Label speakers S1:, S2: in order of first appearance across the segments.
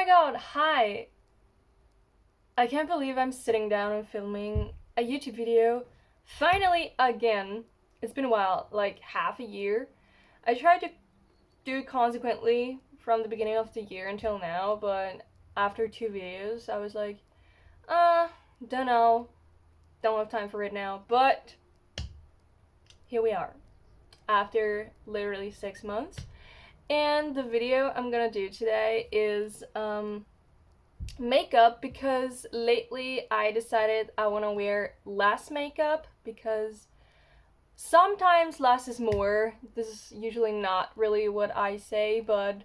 S1: my god, hi! I can't believe I'm sitting down and filming a YouTube video. Finally, again. It's been a while, like half a year. I tried to do it consequently from the beginning of the year until now, but after two videos, I was like, don't know. Don't have time for it now. But here we are, after literally 6 months. And the video I'm gonna do today is, makeup because lately I decided I want to wear less makeup because sometimes less is more. This is usually not really what I say, but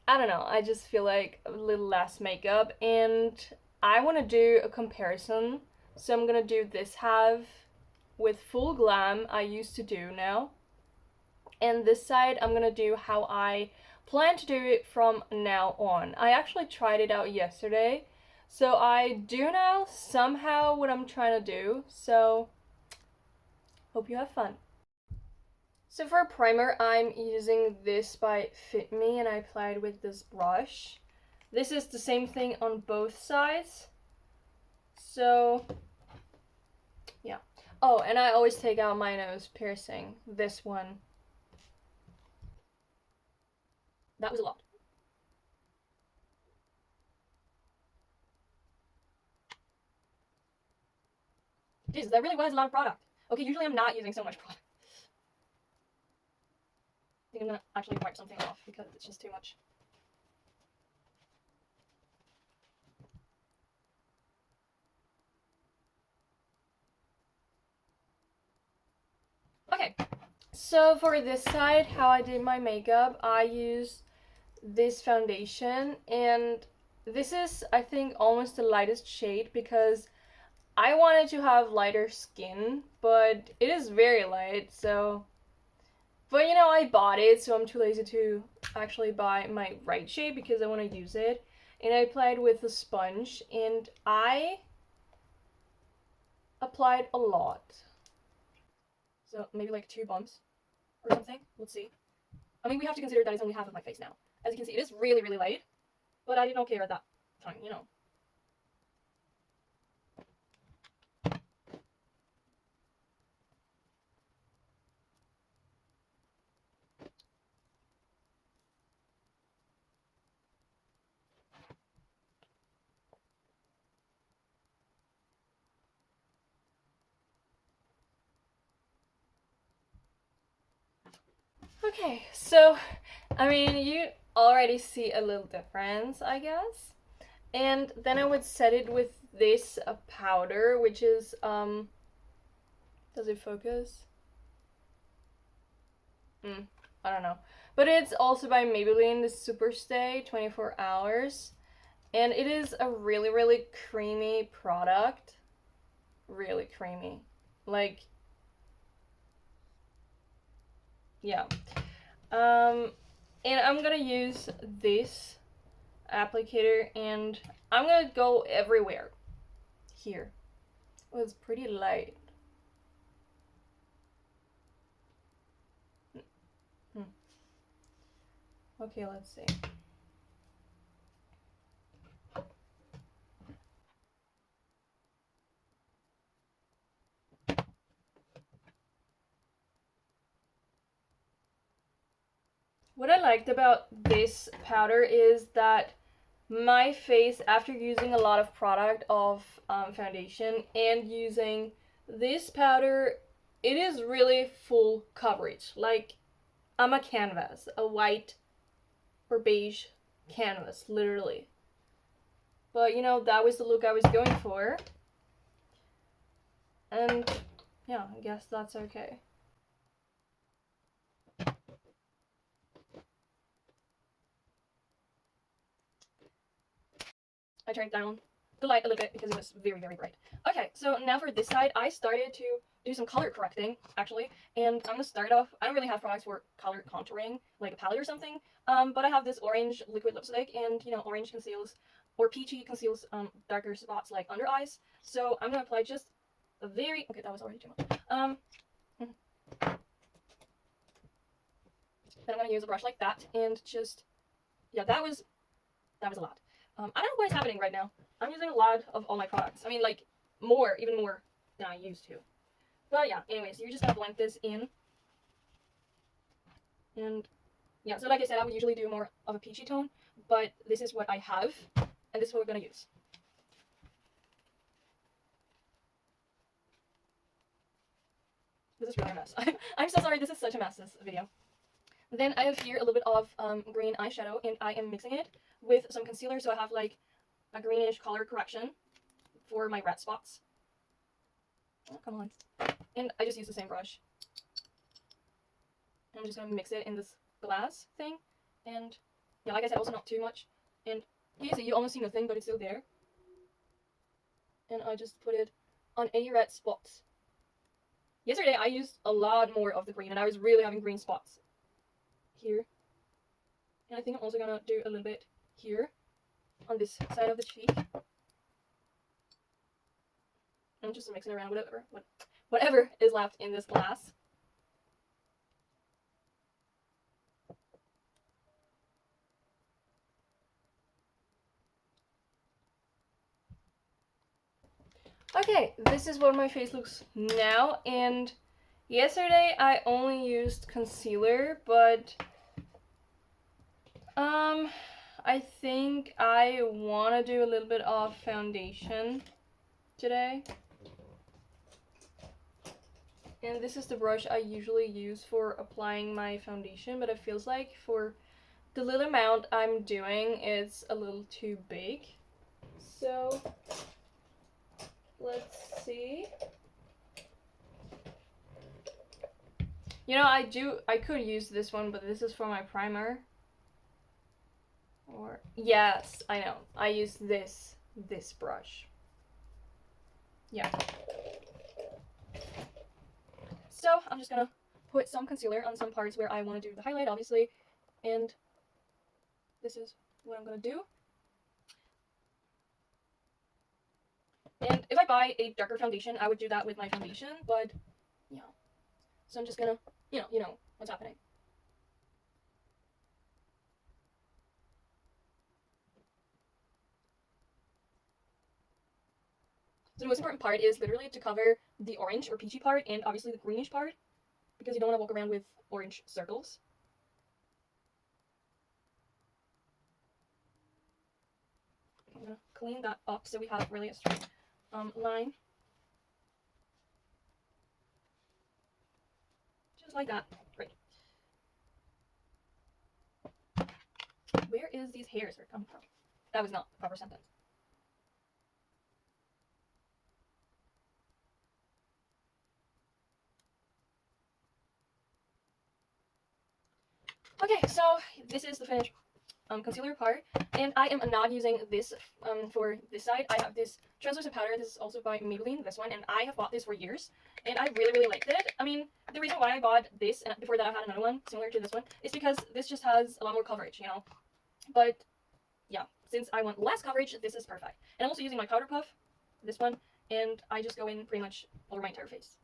S1: I don't know. I just feel like a little less makeup and I want to do a comparison. So I'm gonna do this half with full glam I used to do now. And this side I'm gonna do how I plan to do it from now on. I actually tried it out yesterday, so I do know somehow what I'm trying to do, so hope you have fun. So for a primer, I'm using this by Fit Me and I applied with this brush. This is the same thing on both sides. So yeah. Oh, and I always take out my nose piercing. This one. That was a lot. Jesus, that really was a lot of product. Okay, usually I'm not using so much product. I think I'm gonna actually wipe something off because it's just too much. Okay, so for this side, how I did my makeup, I used this foundation, and this is, I think, almost the lightest shade because I wanted to have lighter skin, but it is very light, so. But you know, I bought it, so I'm too lazy to actually buy my right shade because I want to use it. And I applied with a sponge, and I applied a lot. So maybe like two bumps or something. Let's see. I mean, we have to consider that it's only half of my face now. As you can see, it is really, really light, but I didn't care at that time, you know. Okay, so, I mean, you already see a little difference, I guess. And then I would set it with this powder, which is, does it focus? I don't know. But it's also by Maybelline, the Superstay 24 Hours. And it is a really, really creamy product. Really creamy. Like, yeah. And I'm gonna use this applicator and I'm gonna go everywhere. Here. Oh, it's pretty light. Hmm. Okay, let's see. What I liked about this powder is that my face, after using a lot of product of foundation and using this powder, it is really full coverage. Like, I'm a canvas, a white or beige canvas, literally. But you know, that was the look I was going for. And yeah, I guess that's okay. I turned down the light a little bit because it was very, very bright. Okay, so now for this side, I started to do some color correcting, actually. And I'm gonna start off, I don't really have products for color contouring, like a palette or something. But I have this orange liquid lipstick, and you know, orange conceals, or peachy conceals darker spots like under eyes. So I'm gonna apply just a very, okay, that was already too much. Then I'm gonna use a brush like that, and just, yeah, that was that was a lot. I don't know what is happening right now. I'm using a lot of all my products. I mean, like, more, even more than I used to. But yeah, anyways, you're just gonna blend this in. And yeah, so like I said, I would usually do more of a peachy tone, but this is what I have, and this is what we're gonna use. This is really a mess. I'm so sorry, this is such a mess, this video. Then I have here a little bit of green eyeshadow, and I am mixing it with some concealer, so I have like a greenish color correction for my red spots. Oh, come on. And I just use the same brush. I'm just gonna mix it in this glass thing, and yeah, like I said, also not too much. And you see, you almost see nothing, but it's still there. And I just put it on any red spots. Yesterday I used a lot more of the green, and I was really having green spots here. And I think I'm also gonna do a little bit here on this side of the cheek. I'm just mixing around whatever is left in this glass. Okay, this is what my face looks now, and yesterday I only used concealer, but I think I want to do a little bit of foundation today. And this is the brush I usually use for applying my foundation, but it feels like for the little amount I'm doing, it's a little too big. So let's see. You know, I could use this one, but this is for my primer. Or, yes, I know. I use this brush. Yeah. So I'm just gonna put some concealer on some parts where I want to do the highlight, obviously. And this is what I'm gonna do. And if I buy a darker foundation, I would do that with my foundation, but yeah. So I'm just gonna, you know what's happening. So the most important part is literally to cover the orange or peachy part and obviously the greenish part, because you don't want to walk around with orange circles. I'm gonna clean that up so we have really a straight line. Just like that. Great. Where is these hairs are coming from? That was not a proper sentence. Okay, so this is the finished concealer part, and I am not using this for this side. I have this translucent powder. This is also by Maybelline, this one, and I have bought this for years, and I really liked it. I mean, the reason why I bought this, and before that I had another one similar to this one, is because this just has a lot more coverage, you know. But yeah, since I want less coverage, this is perfect. And I'm also using my powder puff, this one, and I just go in pretty much over my entire face.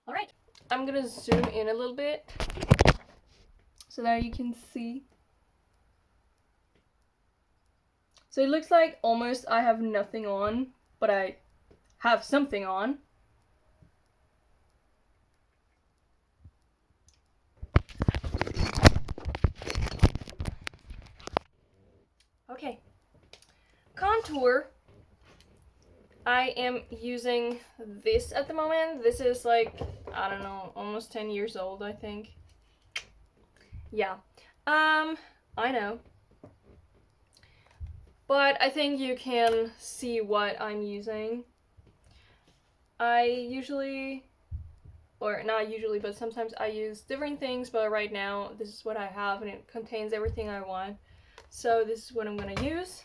S1: Alright, I'm gonna zoom in a little bit so that you can see. So it looks like almost I have nothing on, but I have something on. Okay, contour. I am using this at the moment. This is like, I don't know, almost 10 years old, I think. Yeah. I know. But I think you can see what I'm using. I usually, or not usually, but sometimes I use different things, but right now this is what I have and it contains everything I want. So this is what I'm gonna use.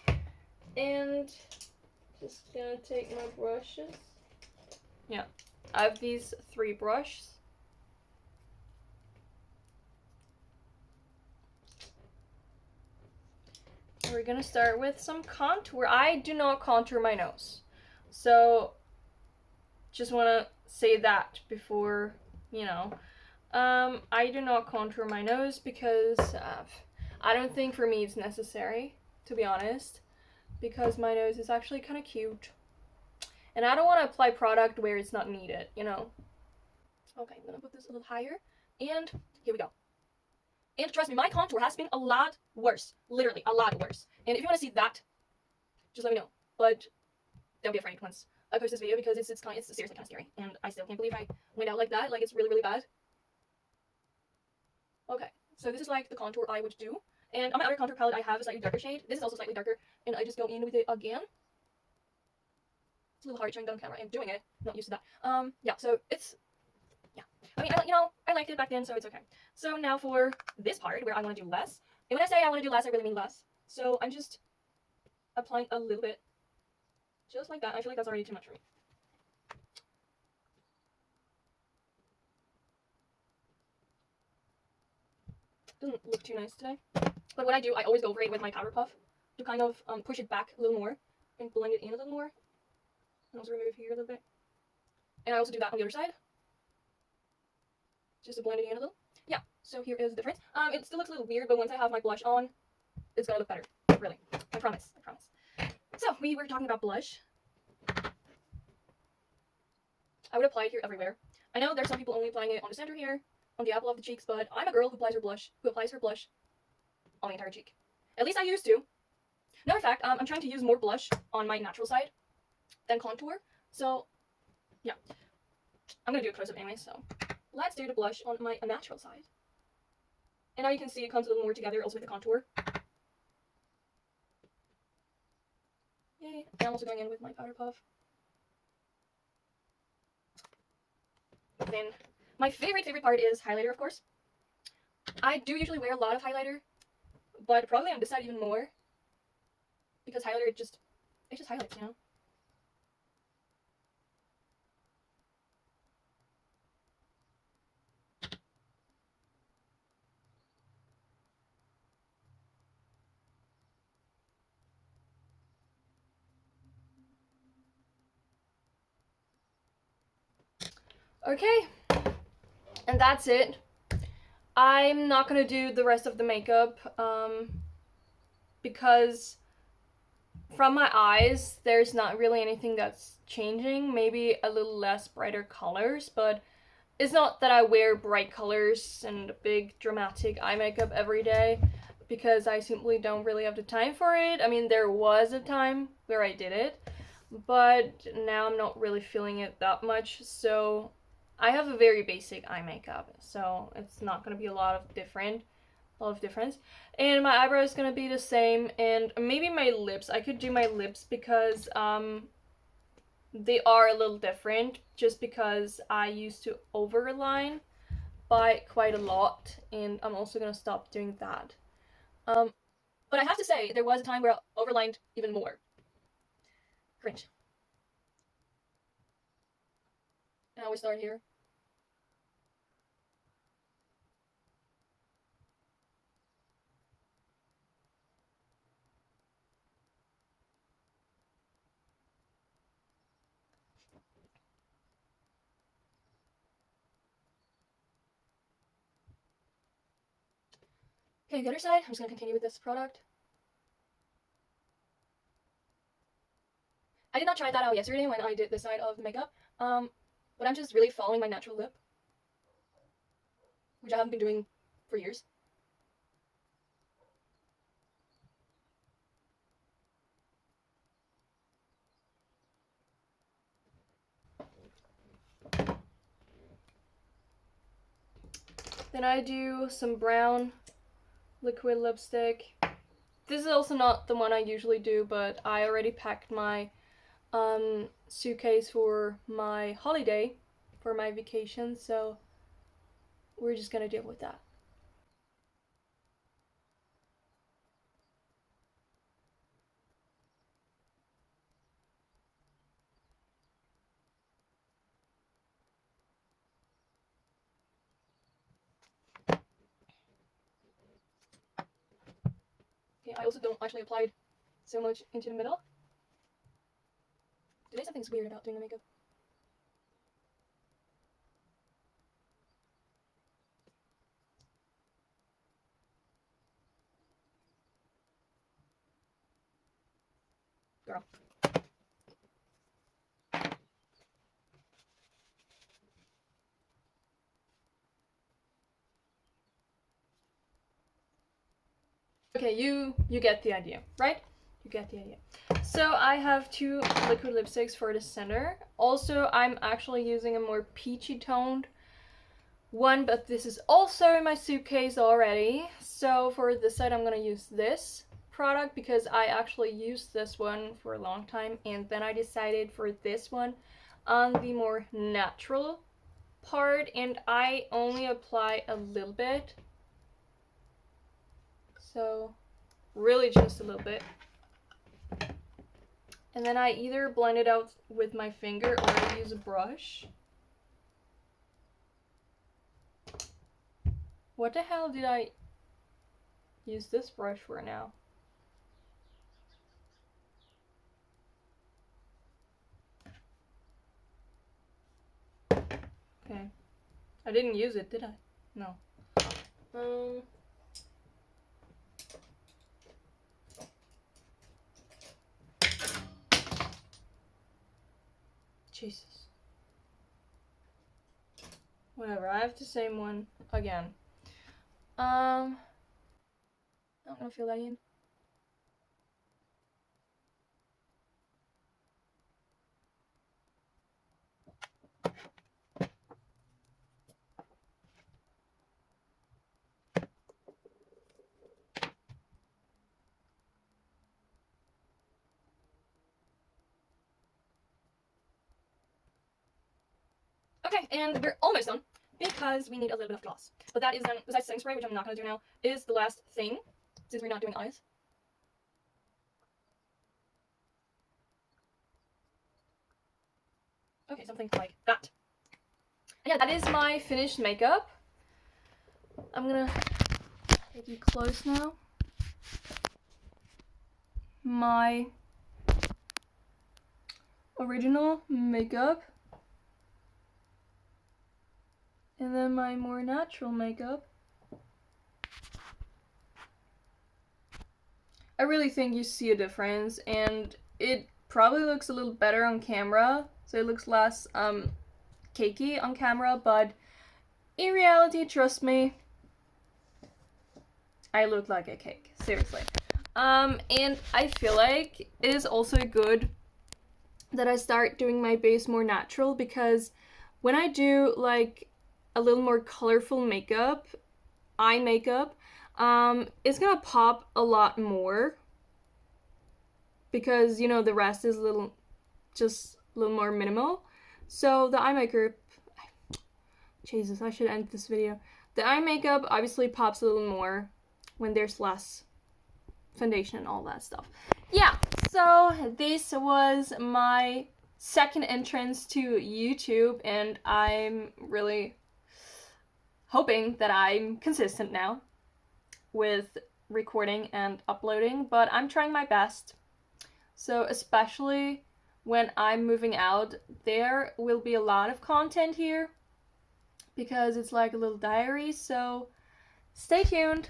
S1: And just gonna take my brushes. Yeah. I have these 3 brushes. We're gonna start with some contour. I do not contour my nose. So, just wanna say that before, you know. I do not contour my nose because I don't think for me it's necessary, to be honest. Because my nose is actually kind of cute. And I don't want to apply product where it's not needed, you know? Okay, I'm gonna put this a little higher. And here we go. And trust me, my contour has been a lot worse. Literally, a lot worse. And if you want to see that, just let me know. But don't be afraid once I post this video because it's seriously kind of scary. And I still can't believe I went out like that. Like, it's really, really bad. Okay, so this is like the contour I would do. And on my other contour palette, I have a slightly darker shade. This is also slightly darker. And I just go in with it again. It's a little hard showing down camera and doing it. Not used to that. Yeah, so it's, yeah. I mean, I liked it back then, so it's okay. So now for this part where I want to do less. And when I say I want to do less, I really mean less. So I'm just applying a little bit. Just like that. I feel like that's already too much for me. Doesn't look too nice today. But what I do, I always go over it with my powder puff to kind of push it back a little more and blend it in a little more. And also remove here a little bit. And I also do that on the other side. Just to blend it in a little. Yeah, so here is the difference. It still looks a little weird, but once I have my blush on, it's gonna look better. Really. I promise. I promise. So, we were talking about blush. I would apply it here everywhere. I know there's some people only applying it on the center here, on the apple of the cheeks, but I'm a girl who applies her blush on the entire cheek. At least I used to. Another fact, I'm trying to use more blush on my natural side than contour. So, yeah. I'm gonna do a close-up anyway, so let's do the blush on my natural side. And now you can see it comes a little more together also with the contour. Yay. And I'm also going in with my powder puff. Then my favorite part is highlighter, of course. I do usually wear a lot of highlighter, but probably on this side even more. Because highlighter, it just highlights, you know? Okay, and that's it. I'm not gonna do the rest of the makeup because from my eyes, there's not really anything that's changing. Maybe a little less brighter colors, but it's not that I wear bright colors and big dramatic eye makeup every day because I simply don't really have the time for it. I mean, there was a time where I did it, but now I'm not really feeling it that much. So I have a very basic eye makeup, so it's not gonna be a lot of difference. And my eyebrow is gonna be the same, and maybe my lips. I could do my lips because they are a little different just because I used to overline by quite a lot, and I'm also gonna stop doing that. Um, but I have to say, there was a time where I overlined even more. Cringe. And I always start here. Okay, the other side, I'm just gonna continue with this product. I did not try that out yesterday when I did this side of the makeup, but I'm just really following my natural lip, which I haven't been doing for years. Then I do some brown liquid lipstick. This is also not the one I usually do, but I already packed my suitcase for my holiday, for my vacation, so we're just gonna deal with that. I also don't actually apply it so much into the middle. Today something's weird about doing the makeup. Girl. Okay, you get the idea, right? You get the idea. So I have 2 liquid lipsticks for the center. Also, I'm actually using a more peachy toned one, but this is also in my suitcase already. So for this side, I'm gonna use this product because I actually used this one for a long time, and then I decided for this one on the more natural part, and I only apply a little bit. So really just a little bit. And then I either blend it out with my finger or I use a brush. What the hell did I use this brush for now? Okay. I didn't use it, did I? No. Jesus. Whatever, I have the same one again. I'm gonna fill that in. Okay, and we're almost done because we need a little bit of gloss. But that is then, besides setting spray, which I'm not gonna do now, is the last thing since we're not doing eyes. Okay, something like that. Yeah, that is my finished makeup. I'm gonna take you close now. My original makeup. And then my more natural makeup. I really think you see a difference, and it probably looks a little better on camera, so it looks less cakey on camera, but in reality, trust me, I look like a cake, seriously. And I feel like it is also good that I start doing my base more natural, because when I do like a little more colorful makeup, eye makeup, it's gonna pop a lot more because, you know, the rest is just a little more minimal. So the eye makeup, Jesus, I should end this video. The eye makeup obviously pops a little more when there's less foundation and all that stuff. Yeah, so this was my second entrance to YouTube, and I'm really hoping that I'm consistent now with recording and uploading, but I'm trying my best. So especially when I'm moving out, there will be a lot of content here because it's like a little diary, so stay tuned.